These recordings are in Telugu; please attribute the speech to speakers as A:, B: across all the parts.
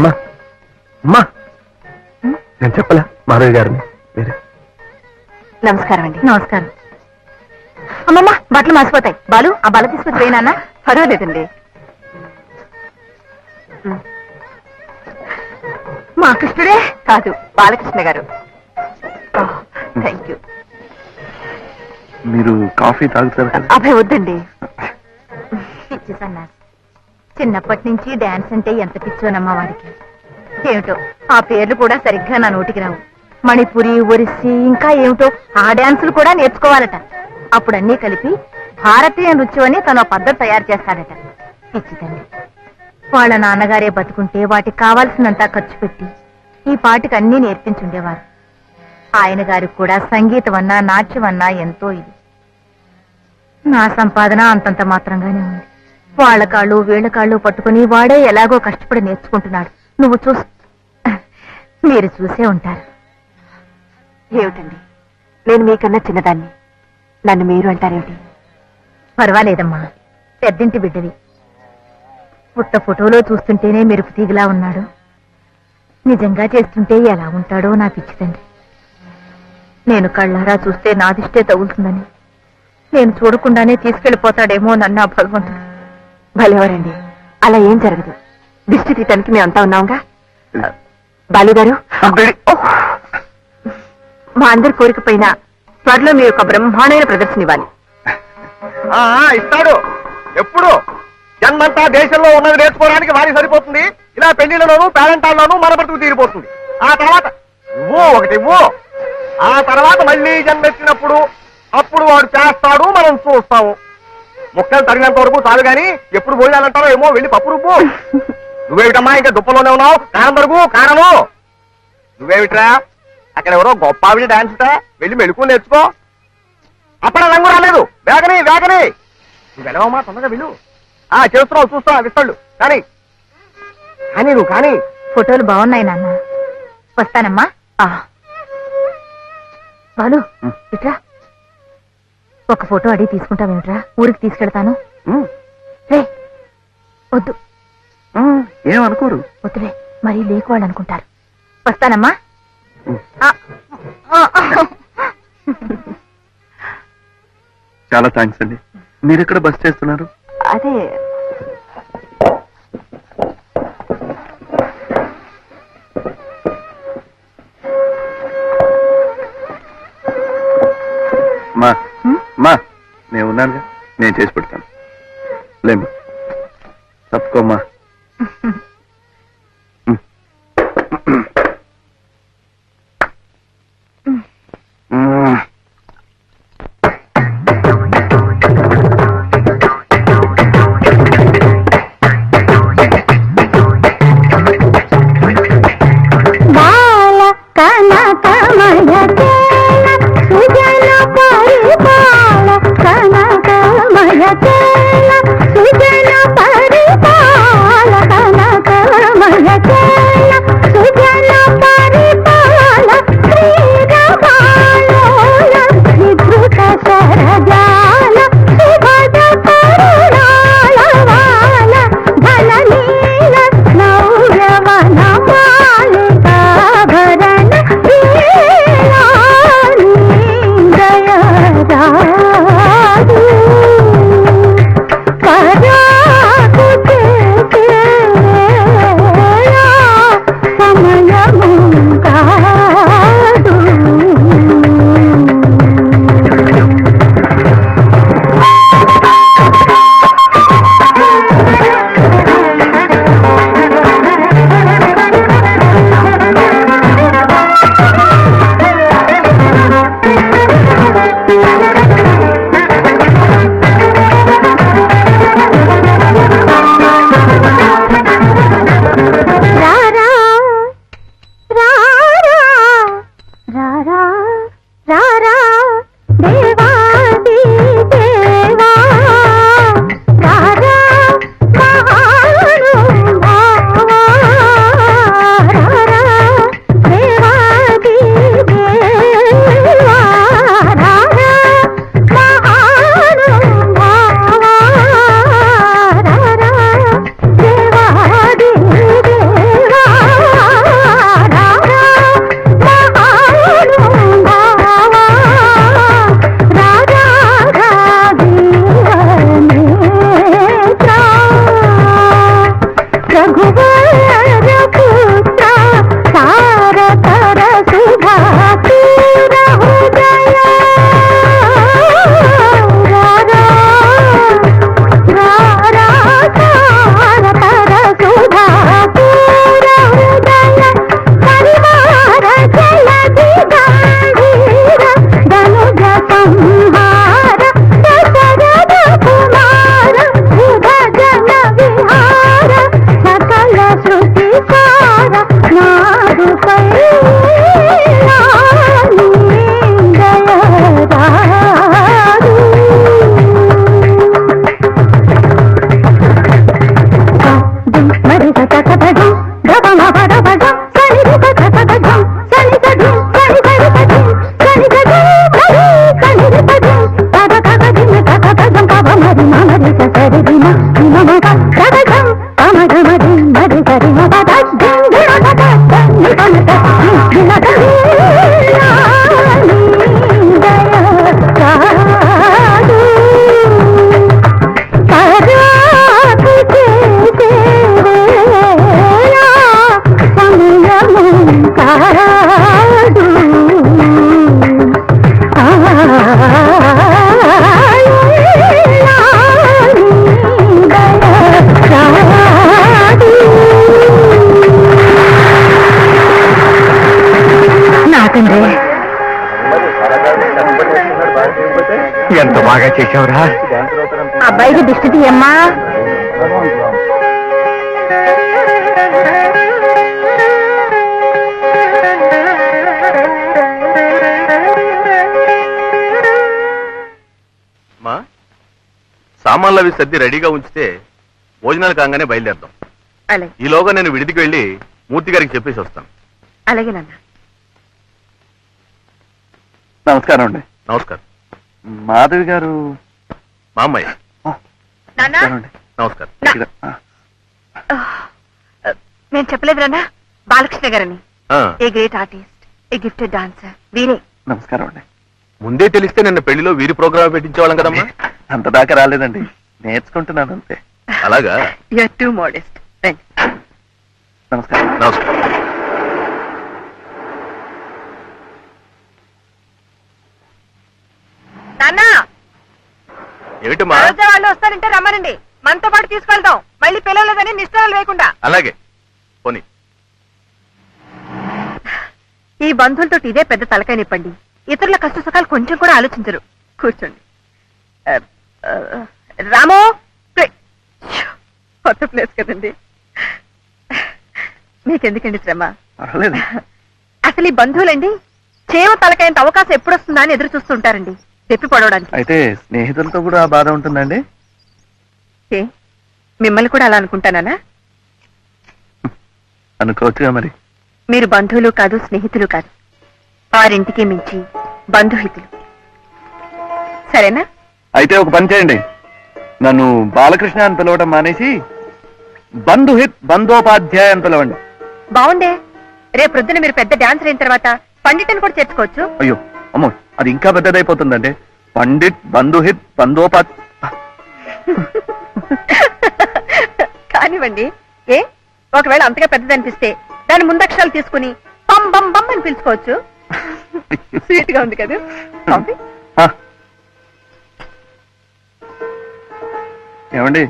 A: అమ్మా అమ్మా నేను చెప్పలా మాధవి గారిని మీరే.
B: నమస్కారం అండి. నమస్కారం. అమ్మమ్మ బట్టలు మాసిపోతాయి. బాలు ఆ బల తీసుకొచ్చి వేయనా? పర్వాలేదండి. మా కృష్ణుడే కాదు, బాలకృష్ణ గారు. Thank you.
A: మీరు కాఫీ తాగుతారు కదా?
B: అబ్బాయి వద్దండి. పిచ్చి సన్నాసి. చిన్నప్పటి నుంచి డాన్స్ అంటే ఎంత పిచ్చోనమ్మా వాడికి. ఏమిటో ఆ పేర్లు కూడా సరిగ్గా నా నోటికి రావు. మణిపురి, ఒరిస్సీ, ఇంకా ఏమిటో ఆ డాన్సులు కూడా నేర్చుకోవాలట. అప్పుడన్నీ కలిపి భారతీయ నృత్యం అని తన పద్ధతి తయారు చేస్తాడట. పిచ్చితండి. వాళ్ళ నాన్నగారే బతుకుంటే వాటికి కావాల్సినంత ఖర్చు పెట్టి ఈ పాటికి అన్నీ నేర్పించుండేవారు. ఆయన గారికి కూడా సంగీతం అన్నా నాట్యం అన్నా ఎంతో ఇది. నా సంపాదన అంతంత మాత్రంగానే ఉంది. వాళ్ళ కాళ్ళు వీళ్ళ కాళ్ళు పట్టుకుని వాడే ఎలాగో కష్టపడి నేర్చుకుంటున్నాడు. నువ్వు మీరు చూసే ఉంటారు. ఏమిటండి, నేను మీకన్నా చిన్నదాన్ని, నన్ను మీరు అంటారేమిటి? పర్వాలేదమ్మా, పెద్దింటి బిడ్డవి. పుట్ట ఫోటోలో చూస్తుంటేనే మెరుపు తీగలా ఉన్నాడు. నిజంగా చేస్తుంటే ఎలా ఉంటాడో నా పిచ్చి తండ్రి. నేను కళ్ళారా చూస్తే నాదిష్టే తగులుతుందని, నేను చూడకుండానే తీసుకెళ్లిపోతాడేమో నన్ను ఆ భగవంతుడు. భలేవారండి, అలా ఏం జరగదు. దిష్టి తీయటానికి మేమంతా ఉన్నాంగా. బాలుగారు, మా అందరి కోరికపోయినా త్వరలో మీరు ఒక బ్రహ్మాండమైన ప్రదర్శన ఇవ్వాలి.
A: ఇస్తాడు. ఎప్పుడు జన్మంతా దేశంలో ఉన్నది నేర్చుకోవడానికి వారికి సరిపోతుంది. ఇలా పెళ్లిళ్లలోనూ పేరెంటాల్లోనూ మన బతుకు తీరిపోతుంది. ఆ తర్వాత ఒకటి ఆ తర్వాత మళ్ళీ జన్మెత్తినప్పుడు అప్పుడు వాడు చేస్తాడు, మనం చూస్తాము. ముక్కలు తగినంత వరకు చాలు గాని ఎప్పుడు పోయాలంటారో ఏమో, వెళ్ళి పప్పు రుబ్బు. నువ్వేమిటమ్మా ఇంకా దుప్పలోనే ఉన్నావు? కారం తరుగు, కారము. నువ్వేమిట్రా అక్కడ ఎవరో గొప్ప ఆవిడ డాన్స్ వెళ్ళి మెలుకు నేర్చుకో. అప్పుడు రంగు రాలేదు. వేగని నువ్వు వెళ్ళవమ్మా, తొందరగా వెళ్ళు. చేస్తున్నావు, చూస్తున్నావు విస్తాళ్ళు. కానీ నువ్వు కానీ.
B: ఫోటోలు బాగున్నాయి నాన్న, వస్తానమ్మా. బాలు ఇట్రా, ఒక ఫోటో అడిగి తీసుకుంటావేమిట్రా? ఊరికి తీసుకెళ్తాను. వద్దు,
A: ఏమనుకోరు.
B: వద్దులే, మరీ లేకు వాళ్ళు అనుకుంటారు. వస్తానమ్మా.
A: చాలా థ్యాంక్స్ అండి. మీరు ఎక్కడ బస్ చేస్తున్నారు?
B: అదే
A: మా నేను ఉన్నానుగా, నేను చేసి పెడతాను. లేమ్మా, తప్పుకోమ్మా. ఎంత బాగా చేసావురా.
B: అబ్బాయికి దిష్టి తీయమ్మా.
C: సామాన్లు అవి సర్ది రెడీగా ఉంచితే భోజనాలు కాగానే బయలుదేరదాం.
B: అలాగే.
C: ఈలోగా నేను విడిదికి వెళ్ళి మూర్తి గారికి చెప్పేసి వస్తాను.
B: అలాగే నాన్న.
A: నమస్కారం అండి.
C: నమస్కారం.
A: మాధవి గారు
C: మా అమ్మాయి. నమస్కారం.
B: నేను చెప్పలేదు నాన్న, బాలకృష్ణ గారని. A great artist, A gifted dancer, వీరే.
A: నమస్కారం అండి.
C: ముందే తెలిస్తే నిన్న పెళ్లిలో వీరి ప్రోగ్రామ్ పెట్టించేవాళ్ళం కదమ్మా.
A: అంత దాకా రాలేదండి, నేర్చుకుంటున్నాను అంతే.
C: అలాగా.
B: You are too modest.
A: నమస్కారం.
C: నమస్కారం.
B: నాన్న,
C: ఏమిటమ్మా?
B: వాళ్ళు వస్తారంటే రమ్మనండి, మనతో పాటు తీసుకెళ్తాం. మళ్ళీ పిల్లలేదని నిష్ఠాలు లేకుండా.
C: అలాగే పోనీ.
B: ఈ బంధువులతో ఇదే పెద్ద తలకాయ నిప్పండి. ఇతరుల కష్ట సుఖాలు కొంచెం కూడా ఆలోచించరు. కూర్చోండి. రాము, కొత్త ప్లేస్ కదండి, మీకెందుకండి శ్రమ? అసలు ఈ బంధువులండి చేవ తలకాయంత అవకాశం ఎప్పుడు వస్తుందా అని ఎదురు చూస్తుంటారండి, తెప్పి పడవడానికి.
A: అయితే స్నేహితులతో కూడా బాధ ఉంటుందండి?
B: ఏ, మిమ్మల్ని కూడా అలా అనుకుంటానా?
A: అనుకోవచ్చుగా మరి.
B: మీరు బంధువులు కాదు, స్నేహితులు కాదు, వారింటికి మించి బంధుహితులు. సరేనా?
A: అయితే ఒక పని చేయండి, నన్ను బాలకృష్ణ అని పిలవడం మానేసి బంధుహిత్ బంధోపాధ్యాయ అని పిలవండి.
B: బాగుండే. రేపు ప్రొద్దున మీరు పెద్ద డాన్సర్ అయిన తర్వాత పండిట్ని కూడా చేర్చుకోవచ్చు.
A: అయ్యో అమ్మో, అది ఇంకా పెద్దదైపోతుందండి. పండిట్ బంధుహిత్ బంధోపాధ్.
B: కానివ్వండి. ఏ, ఒకవేళ అంతగా పెద్దదనిపిస్తే దాని ముందక్షరాలు తీసుకుని బం బం బం అని పిలుచుకోవచ్చు. స్వీట్ గా ఉంది కదా.
A: ఏమండి,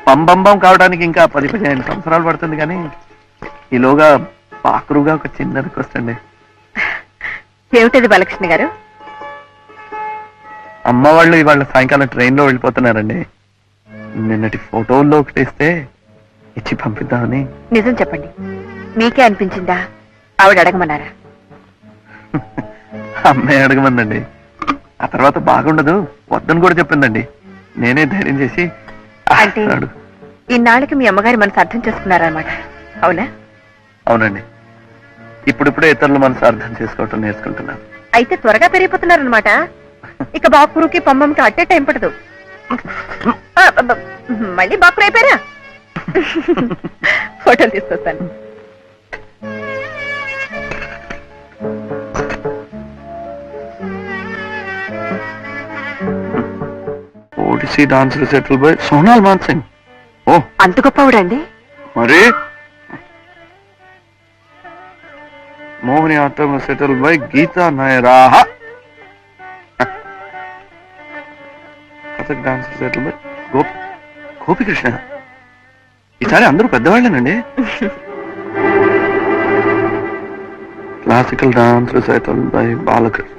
A: పంబంబం కావడానికి ఇంకా 10-15 సంవత్సరాలు పడుతుంది, కానీ ఈలోగా పాకురుగా ఒక చిన్న రిక్వెస్ట్ అండి.
B: ఏమిటది బాలకృష్ణ గారు?
A: అమ్మ వాళ్ళు ఇవాళ సాయంకాలం ట్రైన్ లో వెళ్ళిపోతున్నారండి. నిన్నటి ఫోటోల్లో ఒకటి ఇస్తే ఇచ్చి పంపిద్దామని.
B: నిజం చెప్పండి, మీకే అనిపించిందా ఆవిడ అడగమన్నారా?
A: అమ్మాయి అడగమందండి. ఆ తర్వాత బాగుండదు వద్దని కూడా చెప్పిందండి. నేనే ధైర్యం చేసి
B: అంటే ఇన్నాళ్ళకి మీ అమ్మగారి మనసు అర్థం చేసుకున్నారన్నమాట, అవునా?
A: అవునండి, ఇప్పుడిప్పుడే ఇతరుల మనసు అర్థం చేసుకోవటం నేర్చుకుంటున్నాను.
B: అయితే త్వరగా పెరిగిపోతున్నారనమాట. ఇక బాకురుకి పంబంకి అట్టే టైం పడదు. మళ్ళీ బాకురు అయిపోయారా? ఫోటోలు తీసుకొస్తాను.
A: Odissi dance settle by Sonal Mansingh. ఓ,
B: అంత గొప్పవాడండి?
A: మరి
C: Mohiniyattam settle by Geeta నాయరా Kathak dance settle by Gopikrishna. ఈసారి అందరూ పెద్దవాళ్ళేనండి. Classical dance settle by Balakrishna.